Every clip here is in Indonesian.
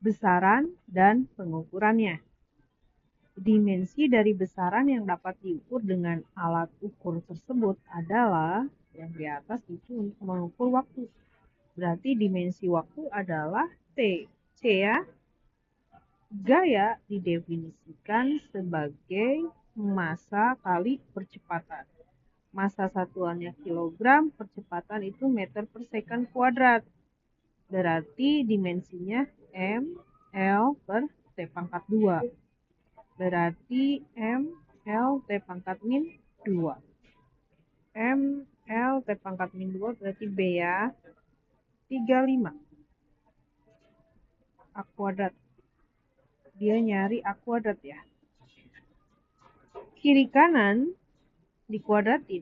Besaran dan pengukurannya. Dimensi dari besaran yang dapat diukur dengan alat ukur tersebut adalah yang di atas itu untuk mengukur waktu. Berarti dimensi waktu adalah T. C ya. Gaya didefinisikan sebagai massa kali percepatan. Massa satuannya kilogram, percepatan itu meter per second kuadrat. Berarti dimensinya M, L per T pangkat 2. Berarti M, L, T pangkat min 2. M, L, T pangkat min 2 berarti B ya. 35. A kuadrat. Dia nyari A kuadrat ya. Kiri kanan dikuadratin.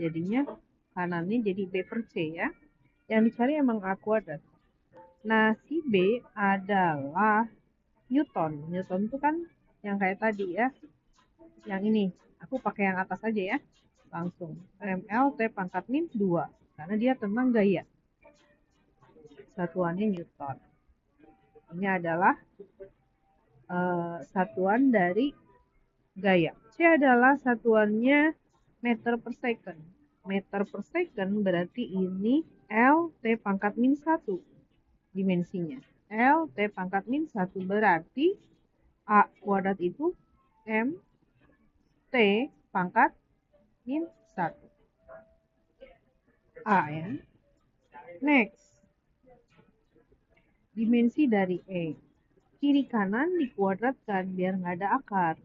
Jadinya kanannya jadi B per C ya. Yang dicari emang A kuadrat. Nah, si B adalah Newton. Newton itu kan yang kayak tadi ya. Yang ini. Aku pakai yang atas aja ya. Langsung. ML T pangkat min 2. Karena dia tentang gaya. Satuannya Newton. Ini adalah satuan dari gaya. C adalah satuannya meter per second. Meter per second berarti ini L T pangkat min 1 dimensinya. L T pangkat min 1 berarti A kuadrat itu M T pangkat min 1. A ya. Next. Dimensi dari E. Kiri kanan dikuadratkan biar nggak ada akar.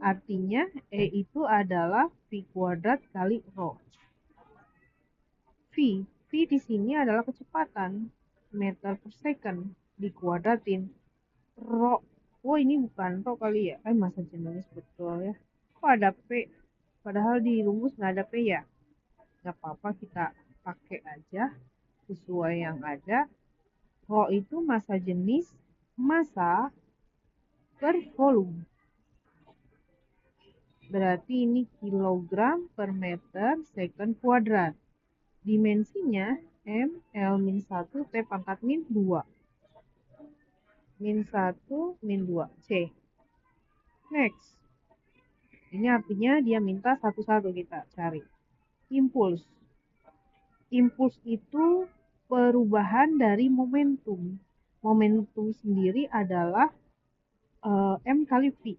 Artinya E itu adalah V kuadrat kali Rho. V di sini adalah kecepatan meter per second dikuadratin Rho. Oh ini bukan Rho kali ya? Masa jenis betul ya? Kok ada P? Padahal di rumus nggak ada P ya? Nggak apa-apa kita pakai aja sesuai yang ada. Rho itu massa jenis massa per volume. Berarti ini kilogram per meter second kuadrat. Dimensinya M, L min 1, T pangkat min 2. Min 1, min 2, C. Next. Ini artinya dia minta satu-satu kita cari. Impuls. Impuls itu perubahan dari momentum. Momentum sendiri adalah M kali V.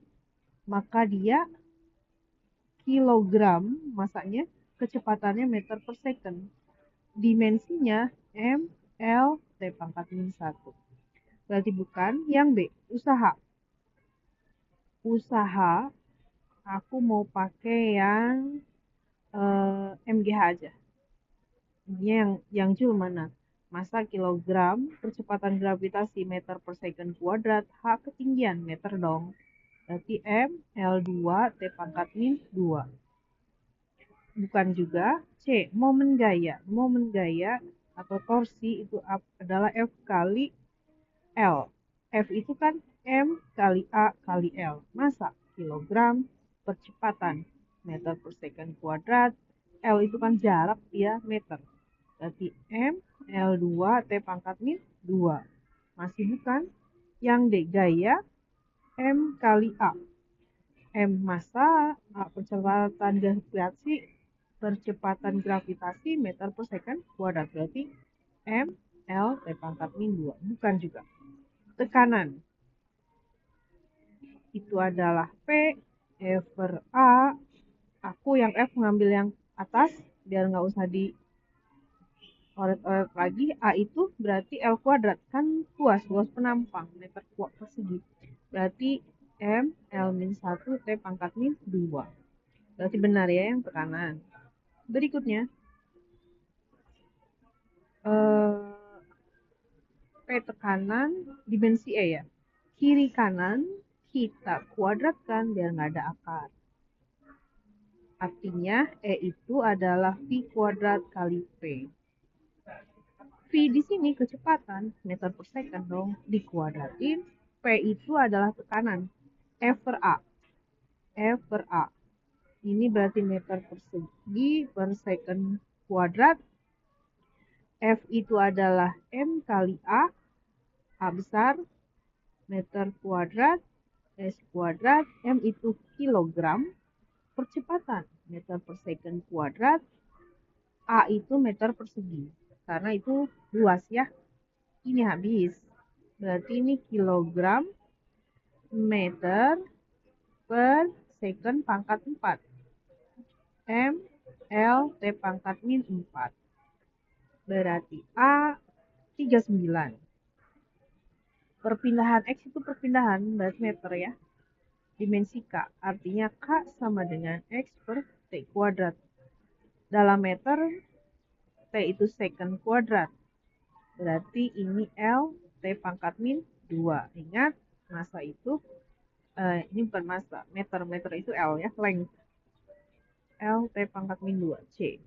Maka dia kilogram masanya, kecepatannya meter per second. Dimensinya M, L, T pangkat min 1. Berarti bukan. Yang B, usaha. Usaha, aku mau pakai yang MGH aja. Ini yang Joule mana? Massa kilogram, percepatan gravitasi meter per second kuadrat, H ketinggian meter dong. Berarti M, L2, T pangkat min 2. Bukan juga. C, momen gaya. Momen gaya atau torsi itu adalah F kali L. F itu kan M kali A kali L. Massa kilogram, percepatan meter per second kuadrat. L itu kan jarak dia meter. Berarti M, L2, T pangkat min 2. Masih bukan. Yang D, gaya, M kali A. M massa, A percepatan gravitasi meter per second kuadrat. Berarti M, L, T pangkat min 2. Bukan juga. Tekanan. Itu adalah P, E per A. Aku yang F ngambil yang atas, biar nggak usah di oret-oret lagi. A itu berarti L kuadrat. Kan luas penampang, meter persegi. Berarti M, L min 1, T pangkat min 2. Berarti benar ya yang tekanan. Berikutnya, P tekanan dimensi E ya. Kiri kanan kita kuadratkan biar nggak ada akar. Artinya E itu adalah V kuadrat kali P. V di sini kecepatan meter per second dong, dikuadratin. P itu adalah tekanan F per A. F per A. Ini berarti meter persegi per second kuadrat. F itu adalah M kali A besar, meter kuadrat, S kuadrat, M itu kilogram, percepatan meter per second kuadrat, A itu meter persegi. Karena itu luas ya. Ini habis. Berarti ini kilogram meter per second pangkat 4. M, L, T pangkat min 4. Berarti A 39. Perpindahan X itu perpindahan, berarti meter ya. Dimensi K, artinya K sama dengan X per T kuadrat. Dalam meter, T itu second kuadrat. Berarti ini L, T pangkat min 2. Ingat, masa itu, ini bukan masa, meter itu L ya, length. L, T pangkat min 2, C.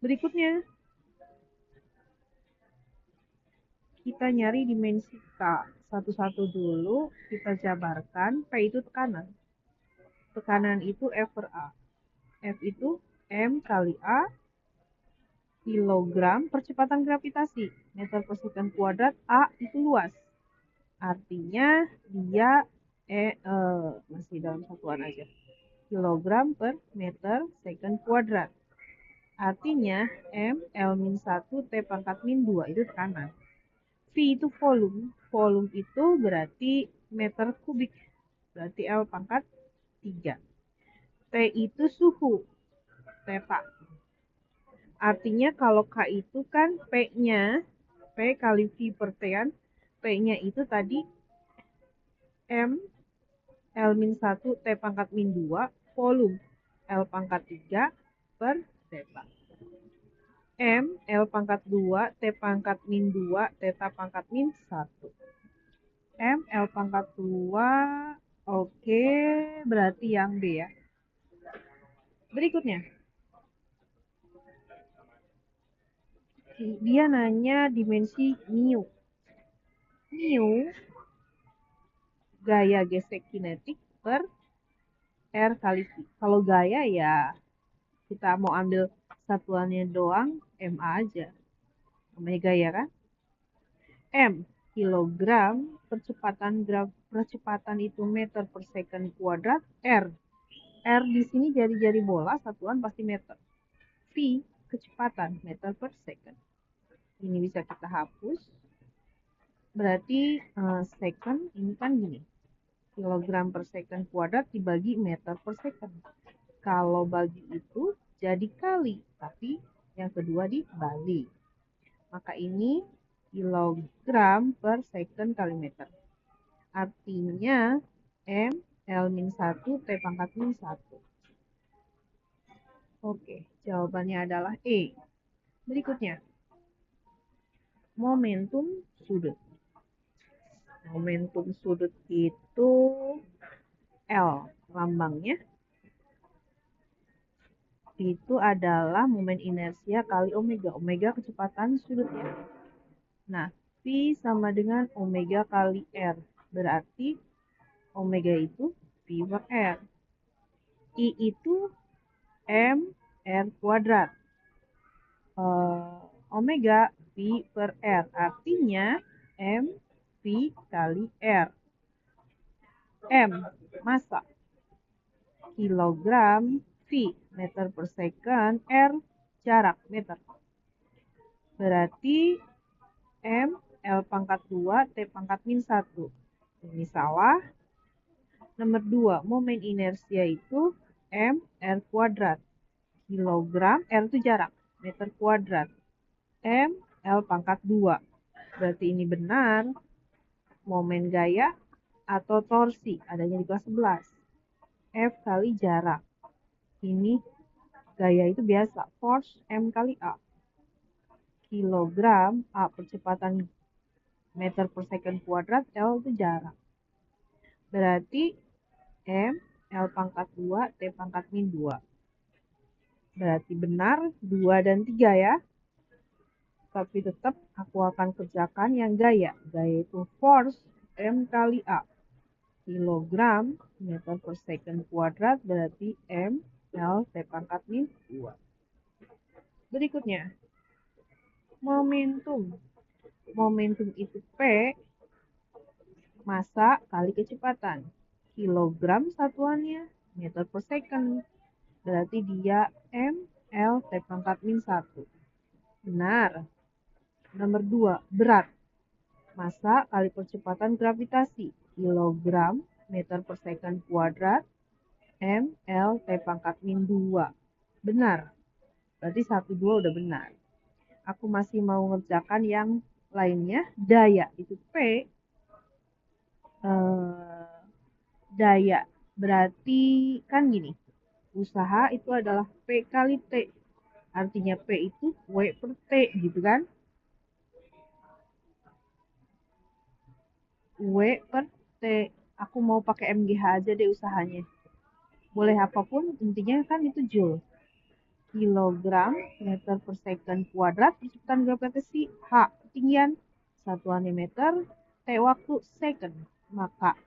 Berikutnya, kita nyari dimensi K. Satu-satu dulu, kita jabarkan. P itu tekanan. Tekanan itu F per A. F itu M kali A, kilogram, percepatan gravitasi. Meter per second kuadrat, A itu luas. Artinya dia masih dalam satuan aja. Kilogram per meter second kuadrat. Artinya M, L-1, T pangkat min 2 itu tekanan. V itu volume. Volume itu berarti meter kubik. Berarti L pangkat 3. T itu suhu. Theta. Artinya kalau K itu kan P-nya, P kali V per T kan. P-nya itu tadi M, L-1, T pangkat min 2, volume. L pangkat 3 per theta. M, L pangkat 2, T pangkat min 2, theta pangkat min 1. M, L pangkat 2, oke, berarti yang B ya. Berikutnya. Dia nanya dimensi mu. Mu, gaya gesek kinetik per R kali V. Kalau gaya ya kita mau ambil satuannya doang, MA aja. Namanya gaya kan? M, kilogram, percepatan itu meter per second kuadrat, R. R di sini jari-jari bola, satuan pasti meter. V, kecepatan, meter per second. Ini bisa kita hapus. Berarti second ini kan gini. Kilogram per second kuadrat dibagi meter per second. Kalau bagi itu jadi kali, tapi yang kedua dibalik. Maka ini kilogram per second kali meter. Artinya M, L-1, T pangkat min 1. Oke, jawabannya adalah E. Berikutnya, momentum sudut. Momentum sudut itu L lambangnya. Itu adalah momen inersia kali omega. Omega kecepatan sudutnya. Nah, V sama dengan omega kali R. Berarti omega itu V per R. I itu M R kuadrat. Omega V per R. Artinya M V kali R. M, massa. Kilogram V, meter per second. R, jarak, meter. Berarti M, L pangkat 2, T pangkat min 1. Ini salah. Nomor 2, momen inersia itu M, R kuadrat. Kilogram, R itu jarak, meter kuadrat. M, L pangkat 2. Berarti ini benar. Momen gaya atau torsi adanya di kelas 11. F kali jarak. Ini gaya itu biasa. Force M kali A. Kilogram, A percepatan meter per second kuadrat, L itu jarak. Berarti M, L pangkat 2, T pangkat min 2. Berarti benar 2 dan 3 ya. Tapi tetap aku akan kerjakan yang gaya. Gaya itu force M kali A. Kilogram meter per second kuadrat berarti M, L, T pangkat min 2. Berikutnya. Momentum. Momentum itu P, massa kali kecepatan. Kilogram satuannya, meter per second. Berarti dia M, L, T pangkat min 1. Benar. Nomor 2, berat. Massa kali percepatan gravitasi. Kilogram, meter per second kuadrat, M, L, T pangkat min 2. Benar. Berarti 1, 2 udah benar. Aku masih mau ngerjakan yang lainnya. Daya itu P. Daya. Berarti kan gini. Usaha itu adalah P kali T. Artinya P itu W per T gitu kan. W per T. Aku mau pakai MGH aja deh usahanya. Boleh apapun, intinya kan itu Joule. Kilogram meter per second kuadrat percepatan gravitasi H ketinggian satuannya meter, T waktu second. Maka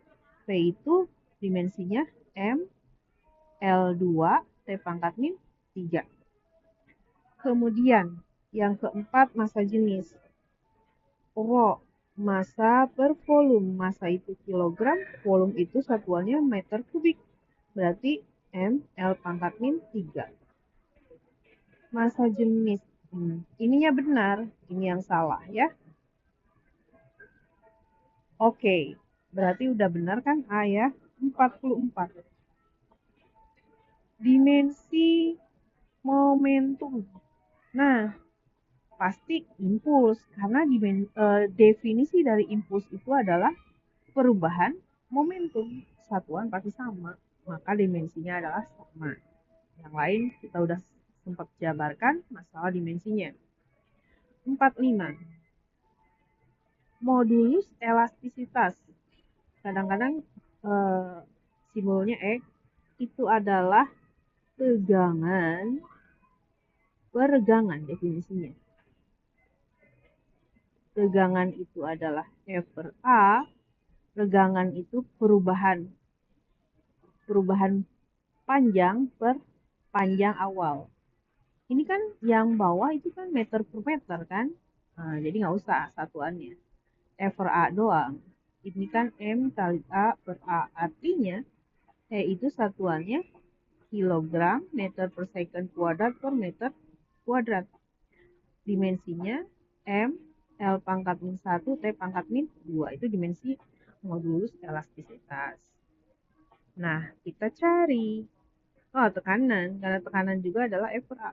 P itu dimensinya M, L2, T pangkat min 3. Kemudian yang keempat massa jenis. Rho, massa per volume. Massa itu kilogram, volume itu satuannya meter kubik. Berarti M, L pangkat min 3. Massa jenis. Ininya benar, ini yang salah ya. Oke, berarti udah benar kan A ya? 44. Dimensi momentum. Nah, pasti impuls karena definisi dari impuls itu adalah perubahan momentum. Satuan pasti sama, maka dimensinya adalah sama. Yang lain kita udah sempat jabarkan masalah dimensinya. 45. Modulus elastisitas. Kadang-kadang simbolnya itu adalah tegangan peregangan definisinya. Tegangan itu adalah F per A, regangan itu perubahan panjang per panjang awal. Ini kan yang bawah itu kan meter per meter kan, nah, jadi nggak usah satuannya. F per A doang. Ini kan M kali A per A, artinya itu satuannya kilogram meter per second kuadrat per meter kuadrat. Dimensinya M, L pangkat min 1, T pangkat min 2. Itu dimensi modulus elastisitas. Nah, kita cari. Oh, tekanan. Karena tekanan juga adalah F per A.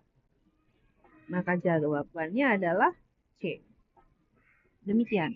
Maka jawabannya adalah C. Demikian.